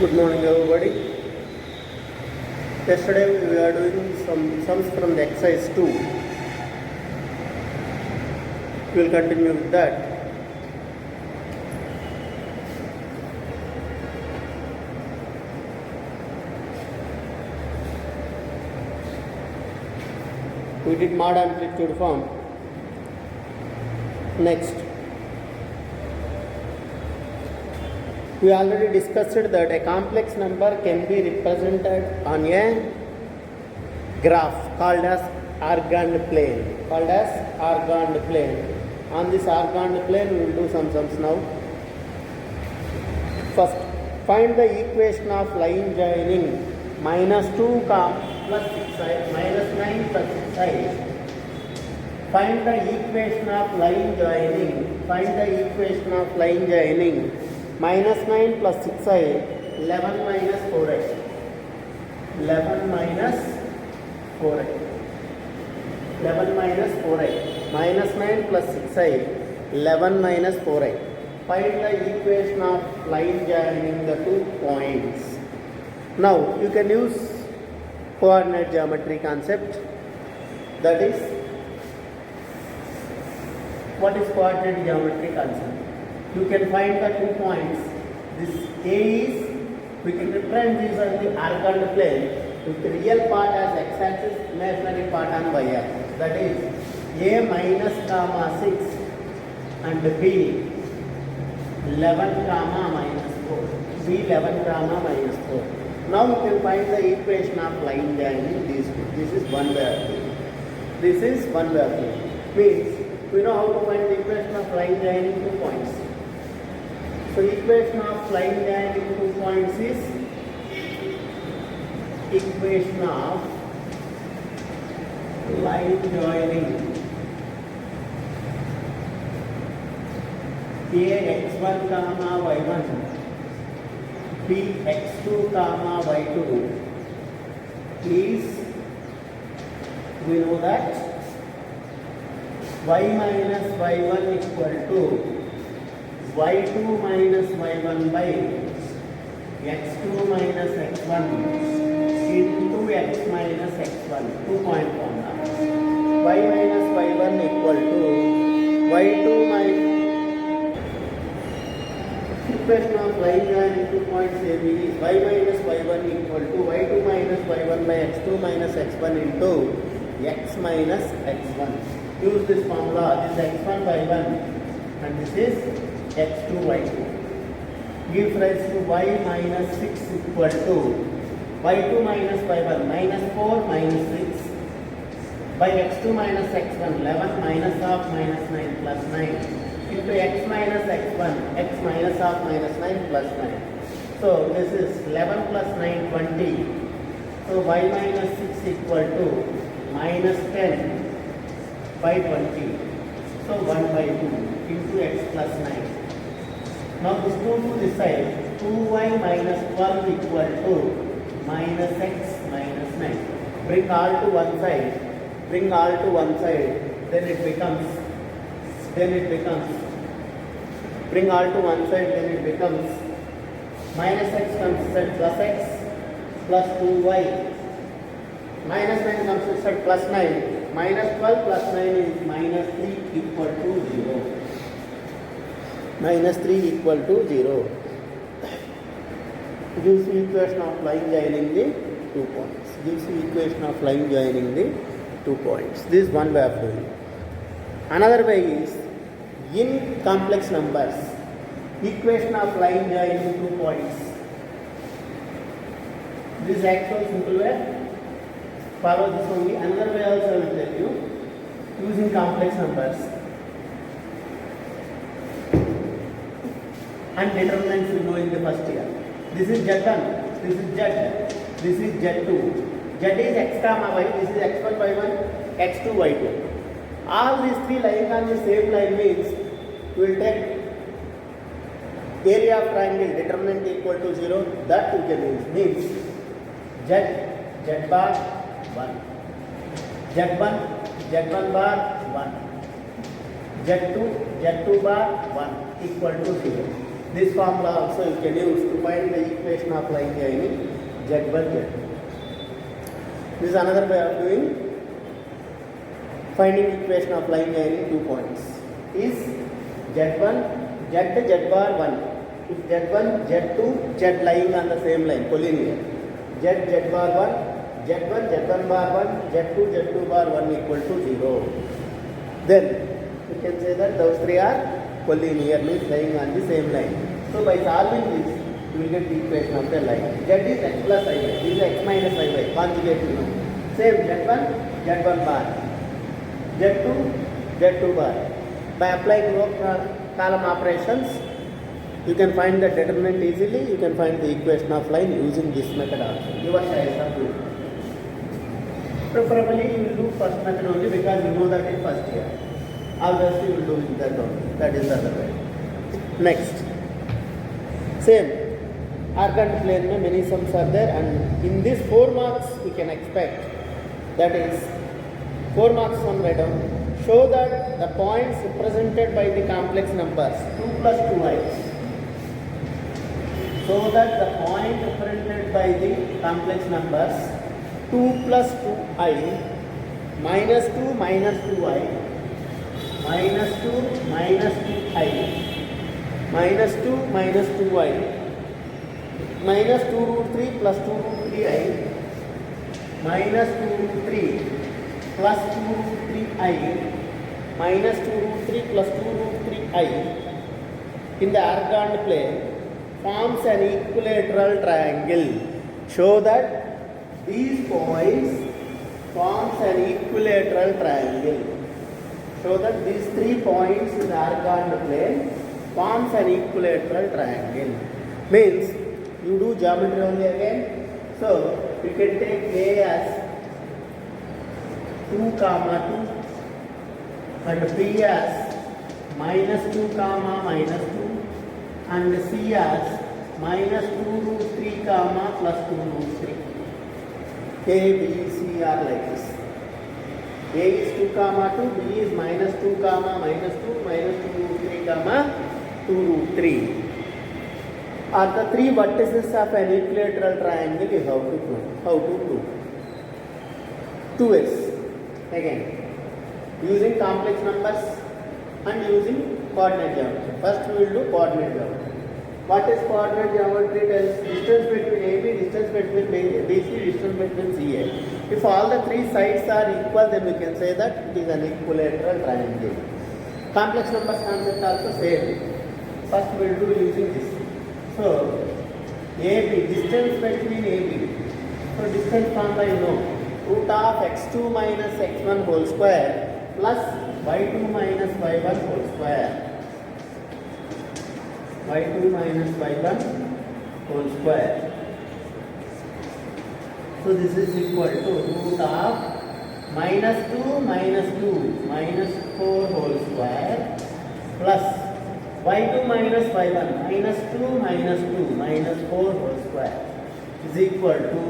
Good morning, everybody. Yesterday we are doing some sums from the exercise 2. We will continue with that. We did mod amplitude form. Next, we already discussed that a complex number can be represented on a graph called as organd plane. On this organd plane, we will do some sums now. First, find the equation of line joining -2 plus 6i minus 9 plus 6i. Find the equation of line joining. -9 plus 6i, 11 minus 4i. 11 minus 4i. Minus 9 plus 6i, 11 minus 4i. Find the equation of line joining the 2 points. Now you can use coordinate geometry concept. That is, what is coordinate geometry concept? You can find the 2 points. This A is, we can represent this as the organd plane with the real part as x-axis, imaginary part on y-axis. That is A minus comma 6 and B 11 comma minus 4. B 11 comma minus 4. Now you can find the equation of line joining these two. This is one way of doing. Means we know how to find the equation of line joining 2 points. So equation of line joining 2 points is equation of line joining Ax1 comma y1 Bx2 comma y2 is, we know that y minus y1 equal to y2 minus y1 by x2 minus x1 into x minus x1. 2-point formula. Y minus y1 equal to y2 minus equation of line joining 2 points AB is y minus y1 equal to y2 minus y1 by x2 minus x1 into x minus x1. Use this formula. This is x1 by 1 and this is x2 y2. Give rise to y minus 6 equal to y2 minus y1 minus 4 minus 6 by x2 minus x1 11 minus half minus 9 plus 9 into x minus x1 x minus half minus 9 plus 9. So this is 11 plus 9 20. So y minus 6 equal to minus 10 by 20. So 1 by 2 into x plus 9. Now this 2 to this side, 2y minus 12 equal to minus x minus 9. Bring all to one side, then it becomes, bring all to one side, then it becomes minus x comes to plus x plus 2y. Minus 9 comes to plus 9. Minus 12 plus 9 is minus 3 equal to 0. Minus 3 equal to 0. Gives you equation of line joining the 2 points. This is one way of doing it. Another way is in complex numbers. Equation of line joining 2 points. This is actual simple way. Follow this only. Another way also I will tell you. Using complex numbers. And determinants will know in the first year. This is Z1, this is Z, this is Z2. Z is x comma y, this is x1 y1, x2 y2. All these three lying on the same line means we will take area of triangle determinant equal to 0. That you can use. Means Z, Z bar 1, Z1, Z1 bar 1, Z2, Z2 bar 1 equal to 0. This formula also you can use to find the equation equation of line joining Z1 Z2. This is another way of doing finding equation of line joining 2 points. Is Z1 Z bar 1. If Z1 Z2 Z lying on the same line, collinear. Z bar 1, Z1 bar 1, Z2 bar 1 equal to 0. Then we can say that those three are collinear, means lying on the same line. So by solving this, you will get the equation of the line. Z is x plus iy, this is x minus iy, conjugate you know. Same Z1 bar, Z2 bar. By applying row column operations, you can find the determinant easily. You can find the equation of line using this method also. Your choice of doing. Preferably you will do first method only because you know that in first year. Obviously you will do in that only. That is the other way. Next. Same. Argand plane mein many sums are there, and in this 4 marks we can expect, that is 4 marks one way down. Show that the points represented by the complex numbers 2 plus 2i. So that the point represented by the complex numbers 2 plus 2i minus 2 minus 2i minus 2 minus 2i minus 2 minus 2i minus 2 root 3 plus 2 root 3i minus 2 root 3 plus 2 root 3i minus 2 root 3 plus 2 root 3i in the Argand plane forms an equilateral triangle. Show that these points forms an equilateral triangle. Show that these 3 points in the Argand plane forms an equilateral triangle. Means you do geometry only again. So you can take A as 2 comma 2 and B as minus 2 comma minus 2 and C as minus 2 root 3 comma plus 2 root 3. A, B, C are like this. A is 2 comma 2, B is minus 2 comma minus 2 minus 2 root 3 comma 2 root 3. Are the 3 vertices of an equilateral triangle you have to prove. How to prove? 2 ways. Again, using complex numbers and using coordinate geometry. First we will do coordinate geometry. What is coordinate geometry? Tells distance between AB, distance between BC, distance between CA. If all the 3 sides are equal, then we can say that it is an equilateral triangle. Complex numbers concept also same. First we will do using this. So AB, distance between AB. So distance formula you know. Root of x2 minus x1 whole square plus y2 minus y1 whole square. Y2 minus y1 whole square. So this is equal to root of minus 2 minus 4 whole square plus y2 minus y1 minus 2 minus 4 whole square is equal to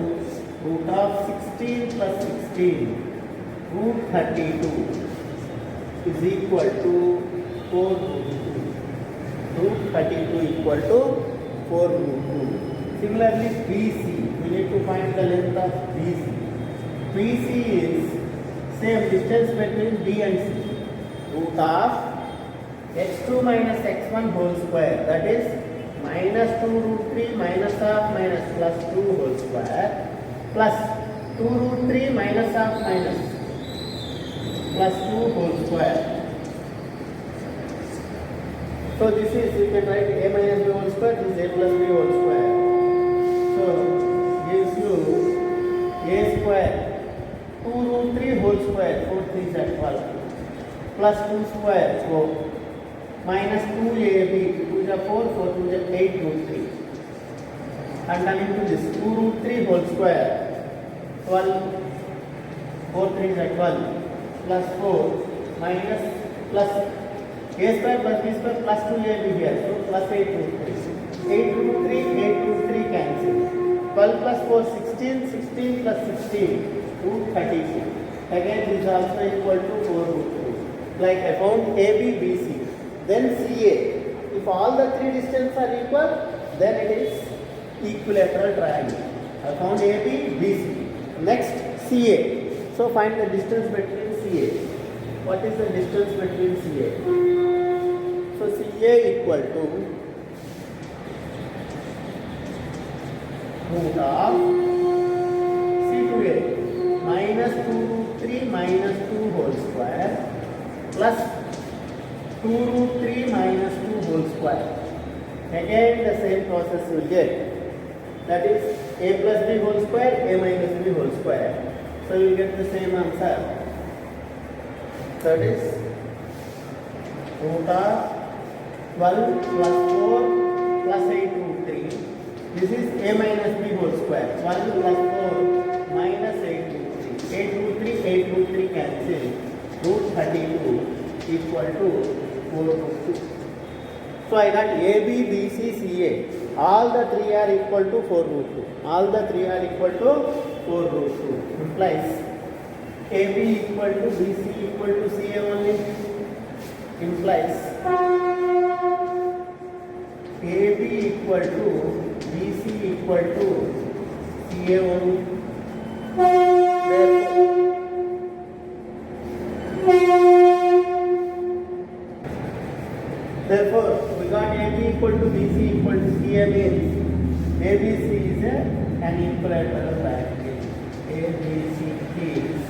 root of 16 plus 16 root 32 is equal to 4 root 2. Root 32 equal to 4 root 2. Similarly, BC, we need to find the length of BC. BC is same distance between B and C. Root of x2 minus x1 whole square, that is minus 2 root 3 minus half minus plus 2 whole square plus 2 root 3 minus half minus plus 2 whole square. So this is, you can write a minus b whole square, this is a plus b whole square. So gives you a square 2 root 3 whole square, 4 3s are 12 plus 2 square 4 minus 2ab, 2 is 4, 4 2 is 8 root 3. And coming to this 2 root 3 whole square 12, 4 3s are 12 plus 4 minus plus a square plus b square plus 2ab here, so plus 8 root 3. 8 root 3, 8 root 3 cancel. 12 plus 4, 16, 16 plus 16, root 32. Again this is also equal to 4 root 2. Like I found AB, BC. Then CA. If all the 3 distances are equal, then it is equilateral triangle. I found AB, BC. Next, CA. So find the distance between CA. What is the distance between CA? So CA equal to root of C to A minus 2 root 3 minus 2 whole square plus 2 root 3 minus 2 whole square. Again the same process you will get. That is A plus B whole square, A minus B whole square. So you will get the same answer. That is root of 12 plus 4 plus 8 root 3. This is A minus B whole square. 12 plus 4 minus 8 root 3. 8 root 3, 8 root 3 cancel. Root 32 equal to 4 root 2. So I got AB, BC, CA. All the three are equal to 4 root 2. All the three are equal to 4 root 2. Implies AB equal to BC equal to CA only. Implies AB equal to BC equal to CA only. Therefore, we got AB equal to BC equal to CA means ABC is an equilateral triangle. ABC is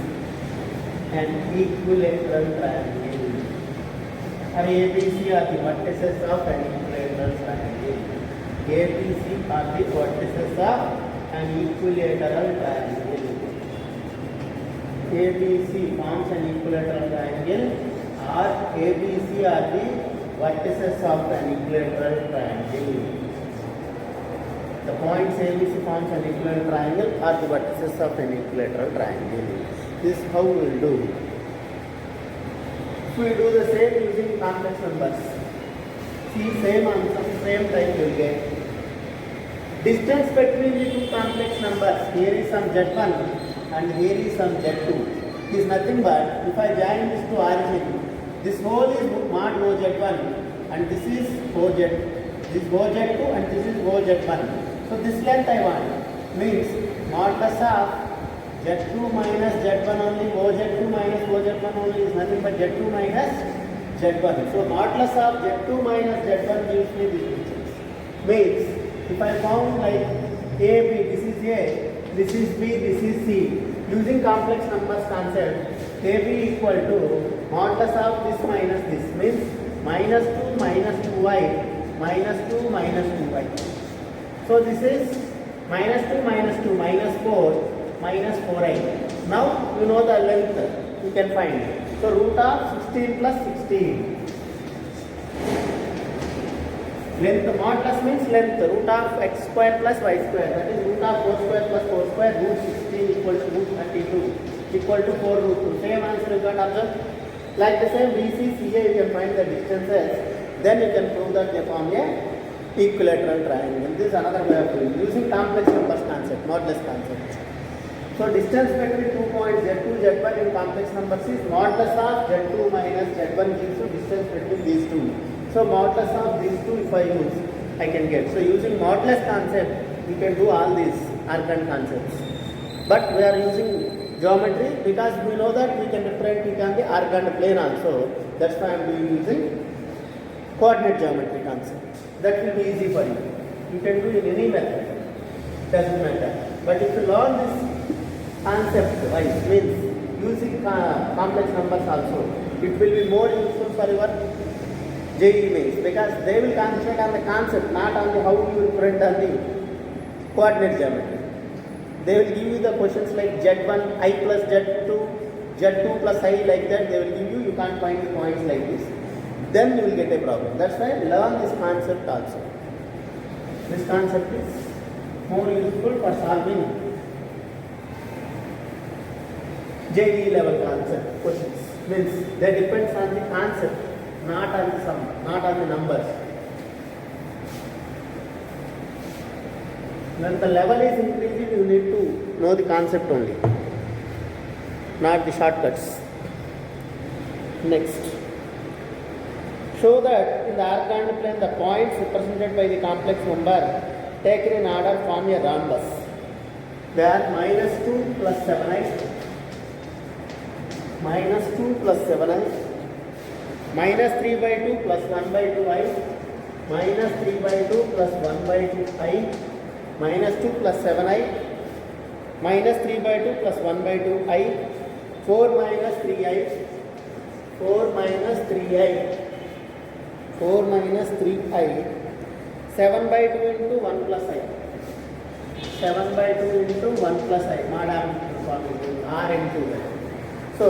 an equilateral triangle. Or ABC are the vertices of an equilateral triangle. ABC are the vertices of an equilateral triangle. ABC forms an equilateral triangle, or ABC are the vertices of an equilateral triangle. The points ABC forms an equilateral triangle are the vertices of an equilateral triangle. This is how we will do. If we do the same using complex numbers, see same answer, same time you will get. Distance between the two complex numbers, here is some Z1 and here is some Z2. It is nothing but if I join this to origin, this whole is mod OZ1 and this is OZ, this OZ2 and this is OZ1. So this length I want means modulus of Z2 minus Z1 only, OZ2 minus OZ1 only is nothing but Z2 minus Z1. So modulus of Z2 minus Z1 gives me this distance. Means if I found like A, B, this is A, this is B, this is C, using complex numbers concept, AB equal to modulus of this minus this means minus 2 minus 2y minus 2 minus 2y. So this is minus 2 minus 2 minus 4 minus 4i. Now you know the length, you can find. So root of 16 plus 16. Length, modulus means length, root of x square plus y square, that is root of 4 square plus 4 square, root 16 equal to root 32 equal to 4 root 2. Same answer you got observed. Like the same BC, CA you can find the distances, then you can prove that they form a equilateral triangle. This is another way of doing using complex numbers concept, modulus concept. So distance between 2 points Z2, Z1 in complex numbers is modulus of Z2 minus Z1 gives you distance between these two. So modulus of these two if I use, I can get. So using modulus concept, you can do all these arcane concepts. But we are using geometry because we know that we can represent it on the arcane plane also. That's why I am using coordinate geometry concept. That will be easy for you. You can do in any method. Doesn't matter. But if you learn this concept wise, means using complex numbers also, it will be more useful for your JEE mains because they will concentrate on the concept, not on the how you will print on the coordinate geometry. They will give you the questions like Z1, I plus Z2, Z2 plus I like that. They will give you, you can't find the points like this. Then you will get a problem. That's why learn this concept also. This concept is more useful for solving JEE level concept questions. Means they depends on the concept, not on the sum, not on the numbers. When the level is increasing, you need to know the concept only, not the shortcuts. Next, show that in the arcane plane the points represented by the complex number taken in order form a rhombus, where -2 plus 7i, -2 plus 7i, -3 by 2 plus 1 by 2i, -3 by 2 plus 1 by 2i, -2 plus 7i, -3 by 2 plus 1 by 2i, 4 minus 3i, 4 minus 3i, 4 minus 3i, 7 by 2 into 1 plus i, 7 by 2 into 1 plus i, madam r into that. So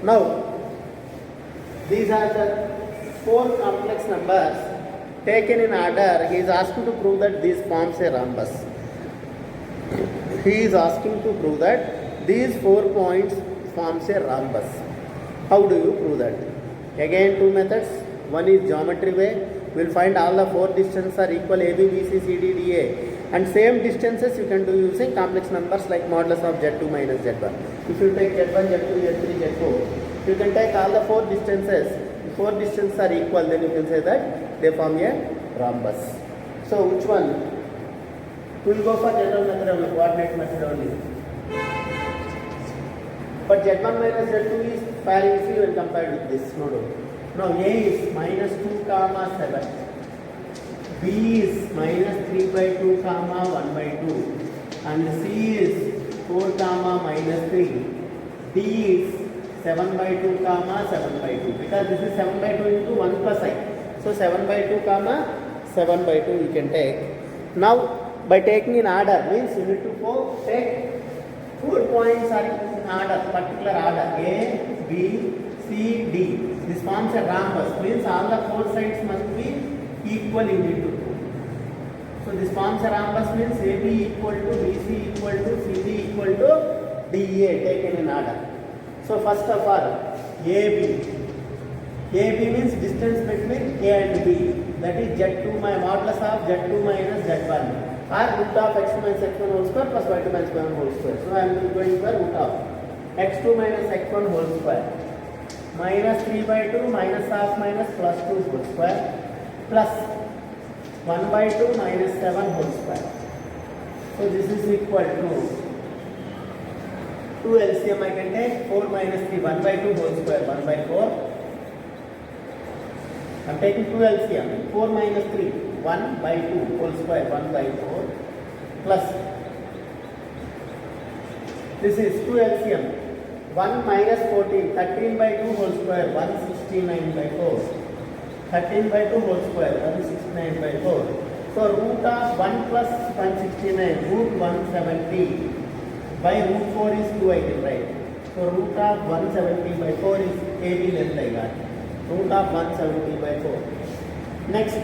now these are the 4 complex numbers taken in order. He is asking to prove that this forms a rhombus. He is asking to prove that these 4 points forms a rhombus. How do you prove that? Again 2 methods. One is geometry way. We will find all the 4 distances are equal, AB, BC, CD, DA, and same distances you can do using complex numbers like modulus of Z2 minus Z1. If you take Z1, Z2, Z3, Z4, you can take all the 4 distances. If 4 distances are equal, then you can say that they form a rhombus. So which one? We will go for general method only, coordinate method only. But Z1 minus Z2 is very easy when compared with this. No doubt. Now A is -2 comma 7. B is -3 by 2 comma 1 by 2. And C is 4 comma -3. D is 7 by 2 comma 7 by 2. Because this is 7 by 2 into 1 plus I. So 7 by 2 comma 7 by 2 you can take. Now by taking in order means you need to take 4 points are in order, particular order A, B, C, D. This forms a rhombus, means all the 4 sides must be equal you need to prove. So this forms a rhombus means AB equal to BC equal to CD equal to DA taken in order. So first of all AB. AB means distance between A and B. That is Z2 modulus of Z2 minus Z1. Or root of x2 minus x1 whole square plus y2 minus y1 whole square. So I am going for root of x2 minus x1 whole square -3 by 2 minus half minus plus 2 whole square plus 1 by 2 minus 7 whole square. So this is equal to 2 LCM I can take 4 minus 3 1 by 2 whole square 1 by 4. I am taking 2 LCM 4 minus 3 1 by 2 whole square 1 by 4 plus this is 2 LCM 1 minus 14 13 by 2 whole square 169 by 4 13 by 2 whole square 169 by 4. So root of 1 plus 169 root 170 by root 4 is 2 I can write. So root of 170 by 4 is AB length I got. Root of 170 by 4. Next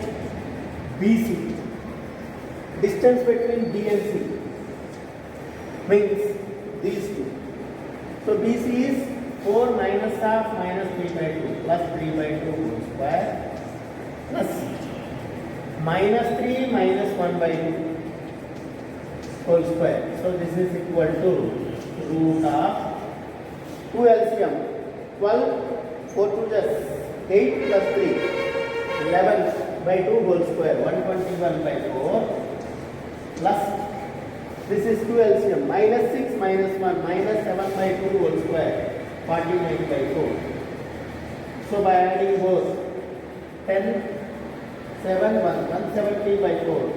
BC. Distance between B and C means these two. So BC is 4 minus half minus 3 by 2 plus 3 by 2 whole square plus minus 3 minus 1 by 2 whole square. So this is equal to root of 2 LCM 12 4 to just 8 plus 3 11 by 2 whole square 121 by 4 plus this is 2 LCM minus 6 minus 1 minus 7 by 2 whole square 49 by 4. So by adding both 10 7 1 170 by 4.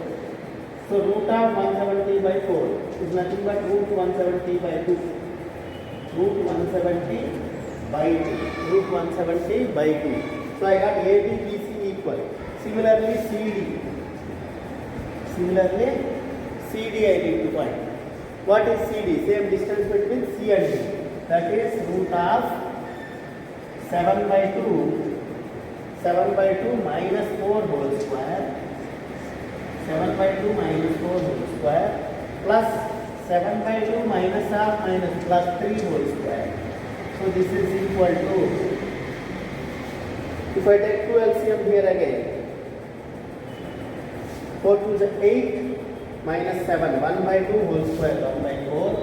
So root of 170 by 4 is nothing but root 170 by 2. Root 170 by 2. Root 170 by 2. So I got AB BC equal. Similarly CD I need to find. What is CD? Same distance between C and D. That is root of 7 by 2 minus 4 whole square 7 by 2 minus 4 whole square plus 7 by 2 minus half minus plus 3 whole square. So this is equal to, if I take 2 LCM here again, 4 to the 8 minus 7, 1 by 2 whole square 1 by 4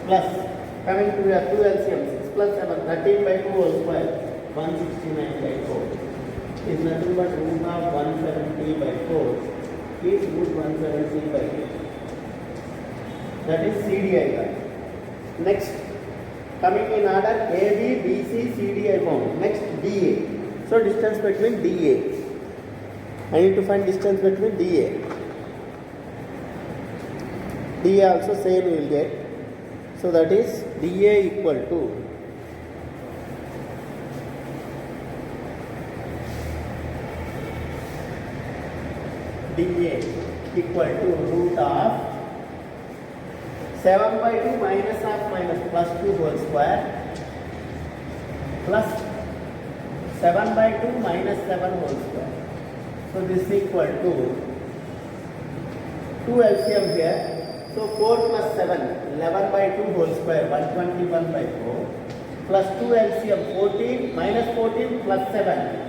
plus coming to the 2 LCM 6 plus 7 13 by 2 whole square 169 by 4 is nothing but root of 170 by 4 is root 170 by 2. That is CD I got. Next, coming in order AB, BC, CD I found. Next DA. So distance between DA. I need to find distance between DA. DA also same you will get. So that is DA equal to DA equal to root of 7 by 2 minus half minus plus 2 whole square plus 7 by 2 minus 7 whole square. So this is equal to 2 LCM here. So 4 plus 7, 11 by 2 whole square, 121 by 4 plus 2 LCM 14 minus 14 plus 7.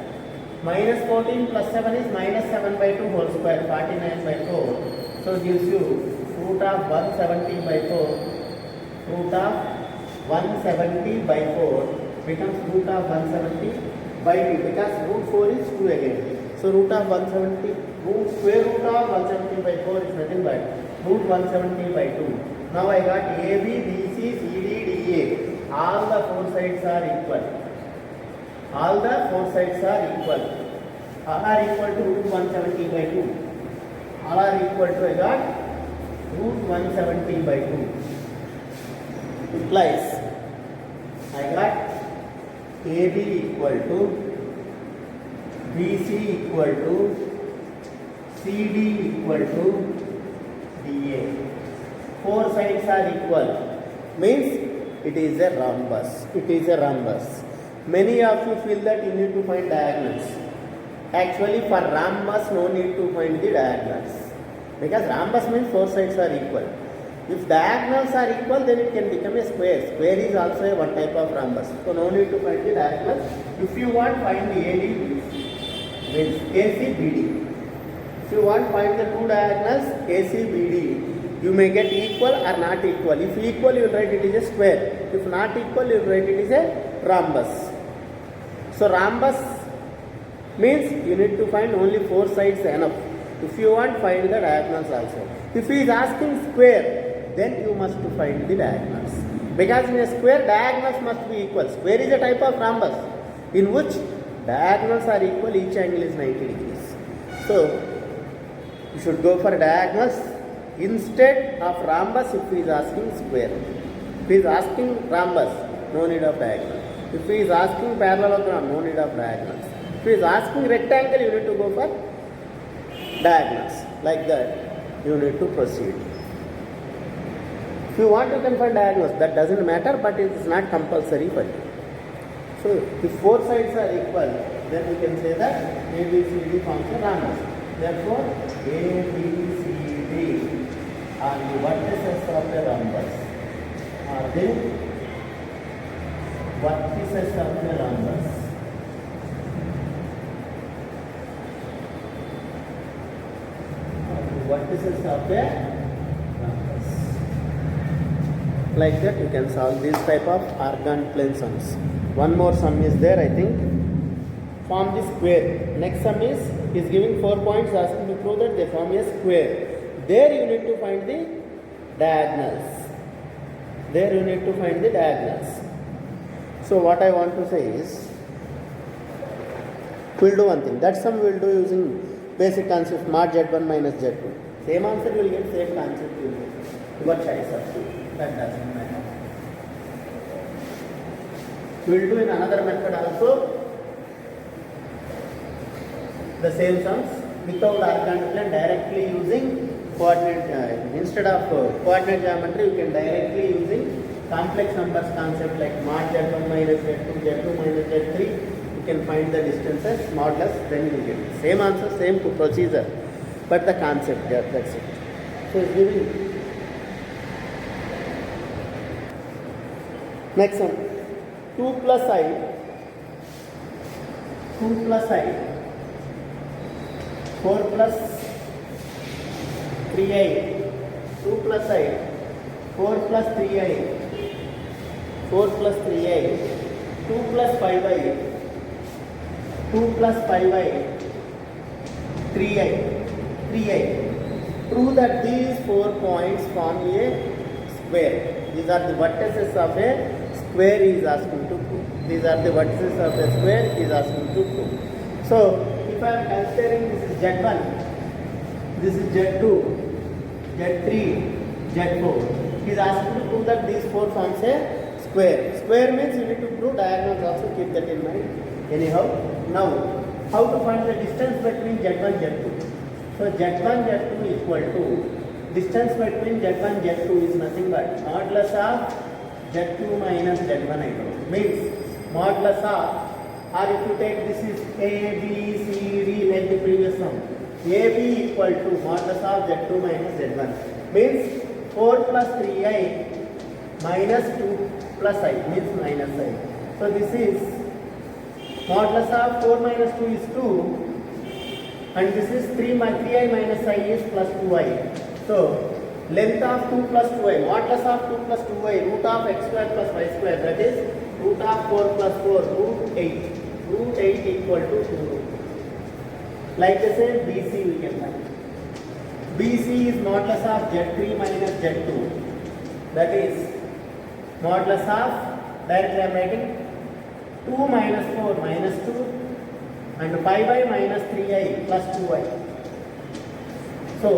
Minus 14 plus 7 is minus 7 by 2 whole square, 49 by 4. So gives you root of 170 by 4. Root of 170 by 4 becomes root of 170 by 2 because root 4 is 2 again. So root of 170, square root of 170 by 4 is nothing but root 170 by 2. Now I got AB, BC, CD, DA. All the four sides are equal. All the four sides are equal. All are equal to root 170 by 2. All are equal to I got root 170 by 2. Implies I got AB equal to BC equal to CD equal to DA. Four sides are equal. Means it is a rhombus. It is a rhombus. Many of you feel that you need to find diagonals. Actually for rhombus no need to find the diagonals. Because rhombus means four sides are equal. If diagonals are equal then it can become a square. Square is also a one type of rhombus. So no need to find the diagonals. If you want find the AD means AC BD. If you want find the two diagonals AC BD, you may get equal or not equal. If equal you will write it is a square. If not equal you will write it is a rhombus. So rhombus means you need to find only four sides enough. If you want find the diagonals also. If he is asking square, then you must to find the diagonals. Because in a square diagonals must be equal. Square is a type of rhombus in which diagonals are equal, each angle is 90 degrees. So you should go for diagonals instead of rhombus if he is asking square. If he is asking rhombus, no need of diagonal. If he is asking parallelogram, no need of diagonals. If he is asking rectangle, you need to go for diagonals. Like that, you need to proceed. If you want to find diagonals, that doesn't matter, but it is not compulsory for you. So, if four sides are equal, then we can say that ABCD forms a rhombus. Therefore, ABCD are the vertices of the rhombus. Are the vertices of the rhombus. Vertices of the rhombus. Like that you can solve this type of organ plane sums. One more sum is there, I think. Form the square. Next sum is giving 4 points, asking to prove that they form a square. There you need to find the diagonals. There you need to find the diagonals. So what I want to say is, we'll do one thing. That sum we'll do using basic concept mod Z1 minus Z2. Same answer you will get, same concept you will get. Your choice of two. That doesn't matter. We will do in another method also the same sums without orthogonal plane, directly using coordinate. Instead of coordinate geometry, you can directly using complex numbers concept like mod Z1 minus Z2, Z2 minus Z3. You can find the distances, modulus, then you will get it. Same answer, same procedure, but the concept there, that's it. So it's giving. Next one, 2 plus I, 4 plus 3i, 2 plus I, 4 plus 3i, 4 plus 3i, 2 plus 5i, 2 plus 5i, 3i, 3i. Prove that these 4 points form a square. These are the vertices of a square he is asking to prove. These are the vertices of a square he is asking to prove. So, if I am considering this is Z1, this is Z2, Z3, Z4. He is asking to prove that these 4 forms a square. Square means you need to prove diagonals also, keep that in mind. Anyhow, now how to find the distance between Z1 Z2? So Z1 Z2 equal to distance between Z1 Z2 is nothing but modulus of Z2 minus Z1 I know. Means modulus of, or if you take this is A, B, C, D like the previous one. AB equal to modulus of Z2 minus Z1. Means 4 plus 3i minus 2 plus I means minus I. So this is modulus of 4 minus 2 is 2 and this is 3i minus I is plus 2i. So length of 2 plus 2i, modulus of 2 plus 2i, root of x square plus y square, that is root of 4 plus 4, root 8. Root 8 equal to 2. Like the same BC we can find. BC is modulus of Z3 minus Z2. That is modulus of, directly I am writing 2 minus 4 minus 2 and pi by minus 3i plus 2i. So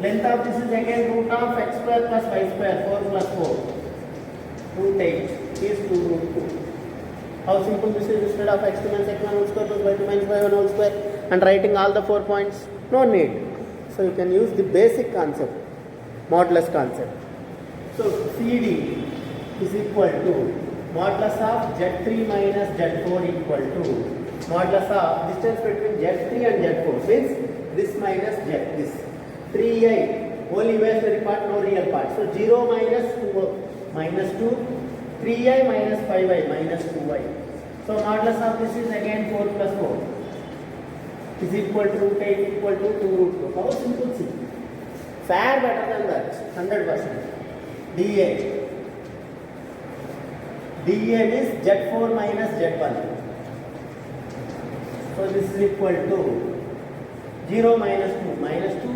length of this is again root of x square plus y square, 4 plus 4. Root 8 is 2 root 2. How simple this is, instead of x2 minus x1 whole square plus y2 minus y1 whole square and writing all the 4 points, no need. So you can use the basic concept, modulus concept. So CD is equal to modulus of Z3 minus Z4 equal to modulus of distance between Z3 and Z4 means this minus Z, this 3i, whole imaginary part, no real part. So 0 minus 2 minus 2, 3i minus 5i minus 2i. So modulus of this is again 4 plus 4 is equal to root 8 equal to 2 root 2. How simple, see? Far better than that, 100%. dA. dA is Z4 minus Z1. So this is equal to 0 minus 2 minus 2,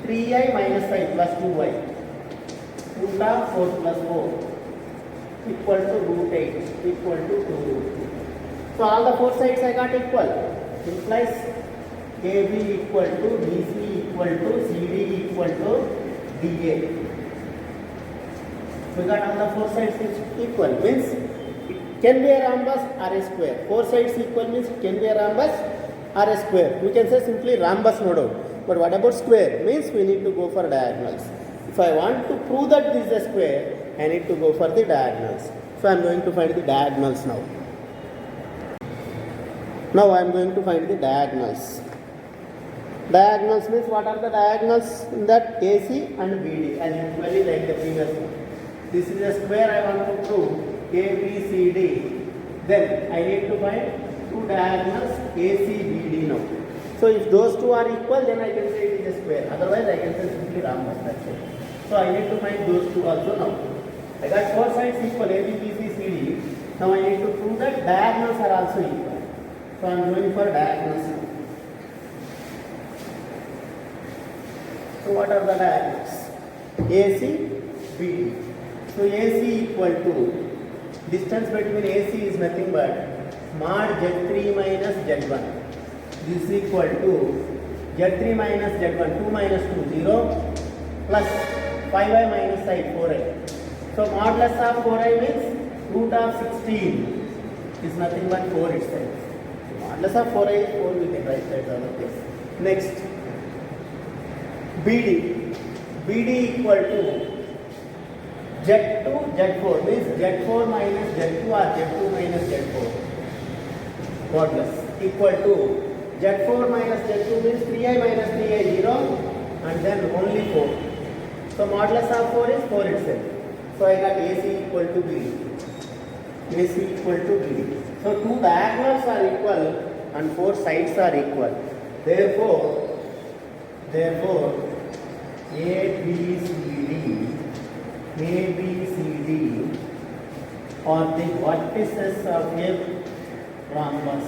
3i minus 5 plus 2y. Root of 4 plus 4 equal to root 8 equal to 2 root 2. So all the 4 sides I got equal. Implies AB equal to BC equal to CD equal to DA. We got all the 4 sides is equal. Means it can be a rhombus or a square. 4 sides equal means it can be a rhombus or a square. We can say simply rhombus no doubt. But what about square? Means we need to go for diagonals. If I want to prove that this is a square, I need to go for the diagonals. So I am going to find the diagonals now. Now I am going to find the diagonals. Diagonals means what are the diagonals in that? AC and BD, as usually like the previous one. This is a square I want to prove, ABCD. Then I need to find 2 diagonals ACBD now. So if those 2 are equal, then I can say it is a square. Otherwise I can say simply rhombus, that's it. So I need to find those 2 also now. I got 4 sides equal, AB, BC, CD. Now I need to prove that diagonals are also equal. So I am going for diagonals now. So what are the diagonals? AC, BD. So AC equal to, distance between AC is nothing but mod Z3 minus Z1. This is equal to Z3 minus Z1, 2 minus 2, 0, plus 5i minus I, 4i. So modulus of 4i means root of 16 is nothing but 4 itself. So modulus of 4i is 4, we can write that other place. Next, BD. BD equal to Z2, Z4 means Z4 minus Z2 or Z2 minus Z4 modulus equal to Z4 minus Z2 means 3i minus 3i 0 and then only 4. So modulus of 4 is 4 itself. So I got AC equal to BD. AC equal to BD. So 2 diagonals are equal and 4 sides are equal. Therefore ABCD are the vertices of a rhombus.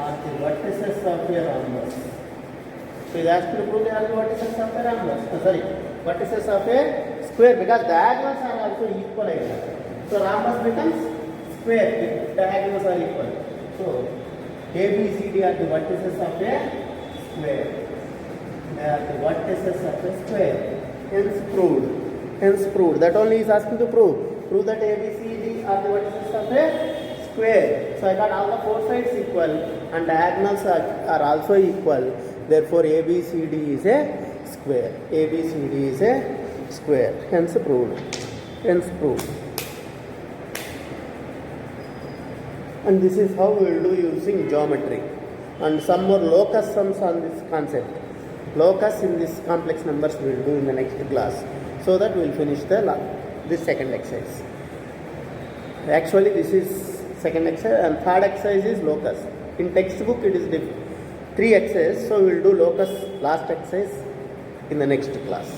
are the vertices of a rhombus. So it has to prove they are the vertices of a rhombus. Vertices of a square, because diagonals are also equal here. So rhombus becomes square if diagonals are equal. So A, B, C, D are the vertices of a square. They are the vertices of a square. Hence proved. Hence proved. That only is asking to prove. Prove that A, B, C, D are the vertices of a square. So I got all the four sides equal and diagonals are also equal. Therefore A, B, C, D is a square. A, B, C, D is a square. Hence proved. Hence proved. And this is how we will do using geometry. And some more locus sums on this concept. Locus in this complex numbers we will do in the next class. So that we will finish this second exercise. Actually this is second exercise and third exercise is locus. In textbook it is 3 exercises. So we will do locus last exercise in the next class.